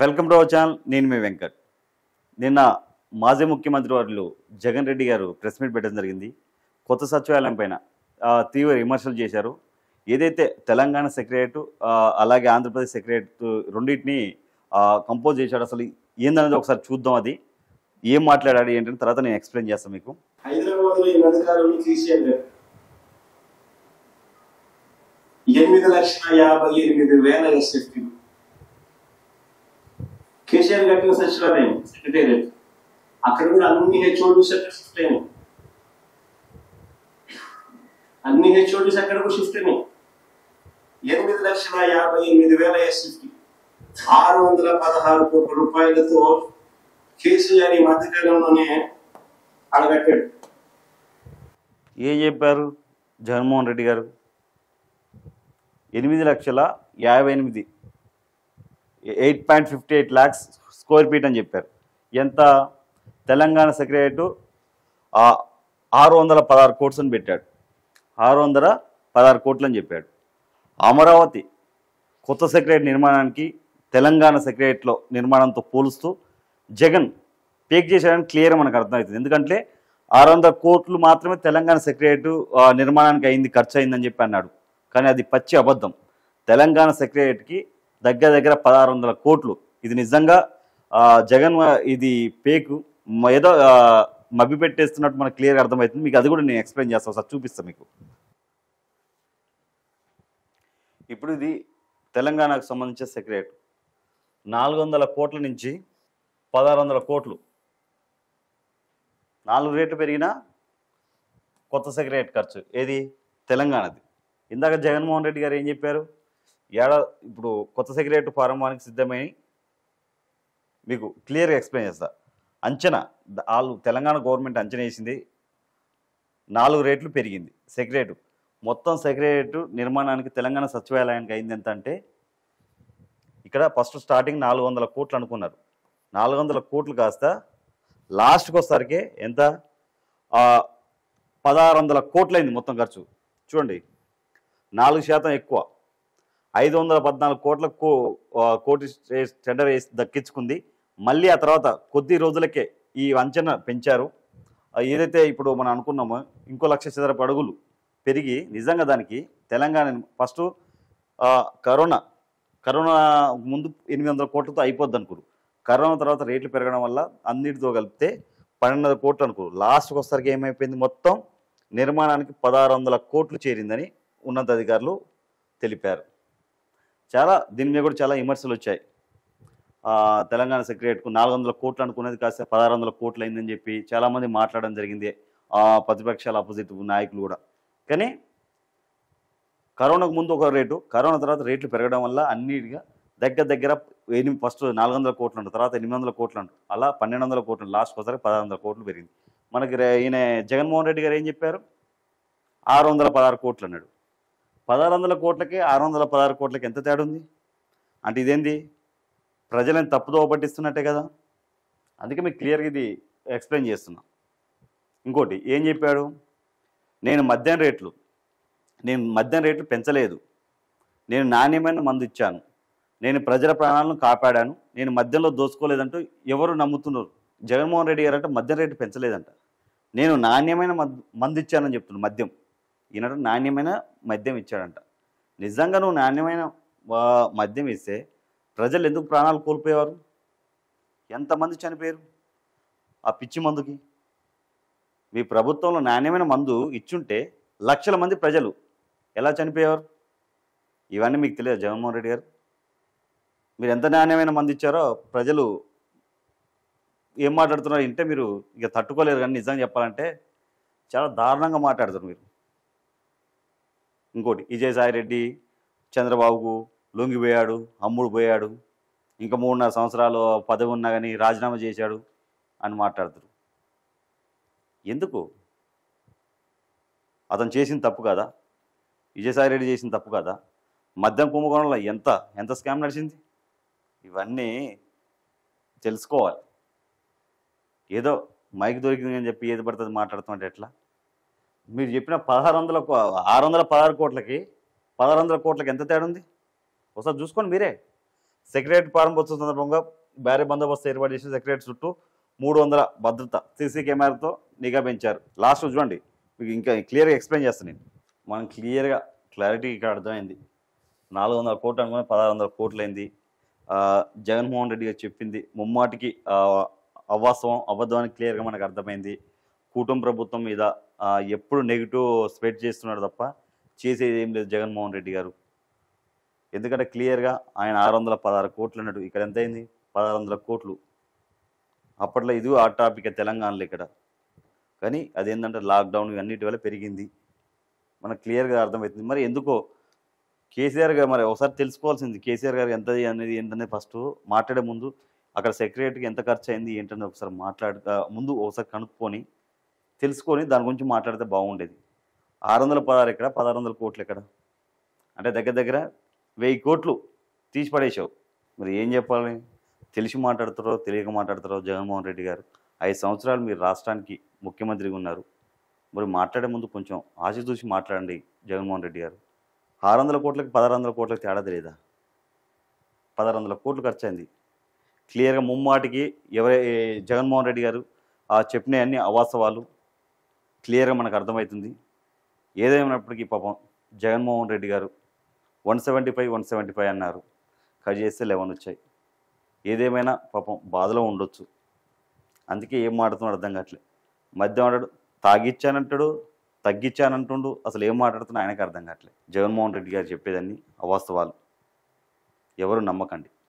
Welcome to our channel. నేను మీ వెంకట్. నిన్న మాజీ ముఖ్యమంత్రి వారు జగన్ రెడ్డి గారు ప్రెస్ మీట్ పెట్టడం జరిగింది. కొత్త సచివాలయం పైన తీవ్ర విమర్శలు చేశారు. ఏదైతే తెలంగాణ సెక్రటరేట్ అలాగే ఆంధ్రప్రదేశ్ సెక్రటరేట్ రెండింటిని కంపోజ్ చేశాడు, అసలు ఏందనేది ఒకసారి చూద్దాం. అది ఏం మాట్లాడాడు ఏంటంటే తర్వాత నేను ఎక్స్ప్లెయిన్ చేస్తాను మీకు. హైదరాబాద్ లో ఈ మధ్యకాలంలో కేసీఆర్ గారు 8,58,000 ఎస్ఎఫ్టీ కేసీఆర్ కట్టిన సచివాలయం సెక్రటేరియట్, అక్కడ కూడా అన్ని హెచ్ఓడిస్ అక్కడ షిఫ్ట్ అయినాయి. అన్ని హెచ్ఓడిస్ అక్కడ కూడా షిఫ్ట్ అయినాయి. 8,58,000 ఎస్ఎఫ్టీ 616 కోట్ల రూపాయలతో కేసీఆర్ ఈ మధ్యకాలంలోనే అడగట్టాడు. ఏం చెప్పారు జగన్మోహన్ రెడ్డి గారు? 8,58,000 8.58 lakhs స్క్వేర్ ఫీట్ అని చెప్పారు. ఎంత? తెలంగాణ సెక్రటరేట్ 616 కోట్స్ అని పెట్టాడు. 616 కోట్లు అని చెప్పాడు. అమరావతి కొత్త సెక్రటరేట్ నిర్మాణానికి తెలంగాణ సెక్రటరేట్లో నిర్మాణంతో పోలుస్తూ జగన్ పేక్ చేశాడని క్లియర్గా మనకు అర్థమవుతుంది. ఎందుకంటే 600 కోట్లు మాత్రమే తెలంగాణ సెక్రటరేట్ నిర్మాణానికి అయింది, ఖర్చు అయిందని చెప్పి అన్నాడు. కానీ అది పచ్చి అబద్ధం. తెలంగాణ సెక్రటరేట్కి దగ్గర దగ్గర 1,600 కోట్లు. ఇది నిజంగా జగన్ ఇది పేకు ఏదో మభ్య పెట్టేస్తున్నట్టు మనకు క్లియర్గా అర్థమవుతుంది. మీకు అది కూడా నేను ఎక్స్ప్లెయిన్ చేస్తాను, సార్ చూపిస్తాను మీకు. ఇప్పుడు ఇది తెలంగాణకు సంబంధించిన సెక్రటరేట్ 400 కోట్ల నుంచి 1,600 కోట్లు, 4 రేట్లు పెరిగిన కొత్త సెక్రటరేట్ ఖర్చు ఏది? తెలంగాణది. ఇందాక జగన్మోహన్ రెడ్డి గారు ఏం చెప్పారు? ఇప్పుడు కొత్త సెక్రటరేట్ ప్రారంభానికి సిద్ధమై మీకు క్లియర్గా ఎక్స్ప్లెయిన్ చేస్తా. అంచనా వాళ్ళు తెలంగాణ గవర్నమెంట్ అంచనా వేసింది 4 రేట్లు పెరిగింది సెక్రటరేట్. మొత్తం సెక్రటరేట్ నిర్మాణానికి తెలంగాణ సచివాలయానికి అయింది ఎంత అంటే, ఇక్కడ ఫస్ట్ స్టార్టింగ్ 400 కోట్లు అనుకున్నారు. 400 కోట్లు కాస్త లాస్ట్కి వస్తారికే ఎంత? 1,600 కోట్లు అయింది మొత్తం ఖర్చు. చూడండి, 4% ఎక్కువ. 514 కోట్లకు కోటి టెండర్ వేసి దక్కించుకుంది. మళ్ళీ ఆ తర్వాత కొద్ది రోజులకే ఈ అంచనా పెంచారు. ఏదైతే ఇప్పుడు మనం అనుకున్నామో ఇంకో 1,00,000 చదరపు అడుగులు పెరిగి నిజంగా దానికి తెలంగాణ ఫస్ట్ కరోనా ముందు 800 కోట్లతో అయిపోద్ది అనుకోరు. కరోనా తర్వాత రేట్లు పెరగడం వల్ల అన్నిటితో కలిపితే 1,200 కోట్లు అనుకోరు. లాస్ట్కి వస్తారికి ఏమైపోయింది? మొత్తం నిర్మాణానికి 1,600 కోట్లు చేరిందని ఉన్నతాధికారులు తెలిపారు. దీని మీద కూడా చాలా విమర్శలు వచ్చాయి. తెలంగాణ సెక్రటరేట్కు 400 కోట్లు అనుకునేది కాస్త 1,600 కోట్లు అయిందని చెప్పి చాలామంది మాట్లాడడం జరిగింది, ప్రతిపక్షాల అపోజిట్ నాయకులు కూడా. కానీ కరోనాకు ముందు ఒక రేటు, కరోనా తర్వాత రేట్లు పెరగడం వల్ల అన్నిటిగా దగ్గర ఫస్ట్ 400 కోట్లు అంటారు, తర్వాత 800 కోట్లు అంటారు, అలా 1,200 కోట్లు, లాస్ట్కి ఒకసారి 1,600 కోట్లు పెరిగింది. మనకి ఈయన జగన్మోహన్ రెడ్డి గారు ఏం చెప్పారు? 616 కోట్లు అన్నాడు. 1,600 కోట్లకి 616 కోట్లకి ఎంత తేడా ఉంది అంటే ఇదేంది? ప్రజలను తప్పుదోవ పట్టిస్తున్నట్టే కదా. అందుకే మీకు క్లియర్గా ఇది ఎక్స్ప్లెయిన్ చేస్తున్నా. ఇంకోటి ఏం చెప్పాడు? నేను మద్యం రేట్లు పెంచలేదు, నేను నాణ్యమైన మందు ఇచ్చాను, నేను ప్రజల ప్రాణాలను కాపాడాను, నేను మద్యంలో దోసుకోలేదంటూ ఎవరు నమ్ముతున్నారు? జగన్మోహన్ రెడ్డి గారు అంటే మద్యం రేటు పెంచలేదంట, నేను నాణ్యమైన మందు ఇచ్చానని చెప్తున్నాను. మద్యం ఈయన నాణ్యమైన మద్యం ఇచ్చాడంట. నిజంగా నువ్వు నాణ్యమైన మద్యం ఇస్తే ప్రజలు ఎందుకు ప్రాణాలు కోల్పోయేవారు? ఎంతమంది చనిపోయారు ఆ పిచ్చి మందుకి? మీ ప్రభుత్వంలో నాణ్యమైన మందు ఇచ్చుంటే లక్షల మంది ప్రజలు ఎలా చనిపోయేవారు? ఇవన్నీ మీకు తెలియదు జగన్మోహన్ రెడ్డి గారు? మీరు ఎంత నాణ్యమైన మందు ఇచ్చారో ప్రజలు ఏం మాట్లాడుతున్నారు అంటే మీరు ఇక తట్టుకోలేరు. కానీ నిజంగా చెప్పాలంటే చాలా దారుణంగా మాట్లాడుతున్నారు మీరు. ఇంకోటి విజయసాయిరెడ్డి చంద్రబాబుకు లొంగిపోయాడు, అమ్ముడు పోయాడు, ఇంకా 3.5 సంవత్సరాలు పదవి ఉన్నా కానీ రాజీనామా చేశాడు అని మాట్లాడుతారు. ఎందుకు? అతను చేసిన తప్పు కదా? విజయసాయిరెడ్డి చేసిన తప్పు కదా? మద్యం కుంభకోణంలో ఎంత స్కామ్ నడిచింది? ఇవన్నీ తెలుసుకోవాలి. ఏదో మైక్ దొరికిందని చెప్పి ఏది పడుతుంది మాట్లాడుతుంటే ఎట్లా? మీరు చెప్పిన 616 కోట్లకి 1,600 కోట్లకి ఎంత తేడా ఉంది? ఒకసారి చూసుకోండి మీరే. సెక్రటరీ ప్రారంభోత్సవం సందర్భంగా భారీ బందోబస్తు ఏర్పాటు చేసి సెక్రటరీ చుట్టూ 300 భద్రత సీసీ కెమెరాతో నిఘా పెంచారు. లాస్ట్ చూడండి, మీకు ఇంకా క్లియర్గా ఎక్స్ప్లెయిన్ చేస్తాను నేను. మనం క్లారిటీ ఇక్కడ అర్థమైంది. 400 కోట్లు అనుకుని 1600 కోట్లు అయింది. జగన్మోహన్ రెడ్డి గారు చెప్పింది ముమ్మాటికి అవాస్తవం, అబద్ధం అని క్లియర్గా మనకు అర్థమైంది. కూటమి ప్రభుత్వం మీద ఎప్పుడు నెగిటివ్ స్ప్రెడ్ చేస్తున్నాడు తప్ప చేసేది ఏం లేదు జగన్మోహన్ రెడ్డి గారు. ఎందుకంటే క్లియర్గా ఆయన 616 కోట్లు అన్నాడు, ఇక్కడ ఎంత అయింది? 1600 కోట్లు. అప్పట్లో ఇది ఆ టాపిక్ తెలంగాణలో ఇక్కడ. కానీ అదేంటంటే లాక్డౌన్ అన్నిటి వల్ల పెరిగింది, మనకు క్లియర్గా అర్థమవుతుంది. మరి ఎందుకో కేసీఆర్ గారు మరి ఒకసారి తెలుసుకోవాల్సింది, కేసీఆర్ గారు ఎంత అనేది ఏంటనేది ఫస్ట్ మాట్లాడే ముందు అక్కడ సెక్రటరీకి ఎంత ఖర్చు అయింది ఏంటనేది ఒకసారి ముందు ఒకసారి కనుక్కొని తెలుసుకొని దాని గురించి మాట్లాడితే బాగుండేది. 616 ఎక్కడ, 1600 కోట్లు ఎక్కడ? అంటే దగ్గర దగ్గర 1000 కోట్లు తీసి పడేసావు. మరి ఏం చెప్పాలి? తెలిసి మాట్లాడతారో తెలియక మాట్లాడతారో జగన్మోహన్ రెడ్డి గారు. 5 సంవత్సరాలు మీరు రాష్ట్రానికి ముఖ్యమంత్రిగా ఉన్నారు. మరి మాట్లాడే ముందు కొంచెం ఆశ చూసి మాట్లాడండి జగన్మోహన్ రెడ్డి గారు. 600 కోట్లకి 1600 కోట్లకి తేడా తెలియదా? 1600 కోట్లు ఖర్చు అయింది. క్లియర్గా ముమ్మాటికి జగన్మోహన్ రెడ్డి గారు చెప్పినవన్నీ అవాస్తవాలు క్లియర్గా మనకు అర్థమవుతుంది. ఏదేమైనప్పటికీ పాపం జగన్మోహన్ రెడ్డి గారు 175 అన్నారు, కట్ చేస్తే 11 వచ్చాయి. ఏదేమైనా పాపం బాధలో ఉండొచ్చు, అందుకే ఏం మాట్లాడుతున్నాడు అర్థం కావట్లేదు. మధ్య మాట్లాడు, తాగిచ్చానంటాడు, తగ్గించానంటుండు, అసలు ఏం మాట్లాడుతున్నా ఆయనకు అర్థం కావట్లేదు. జగన్మోహన్ రెడ్డి గారు చెప్పేదాన్ని అవాస్తవాలు, ఎవరు నమ్మకండి.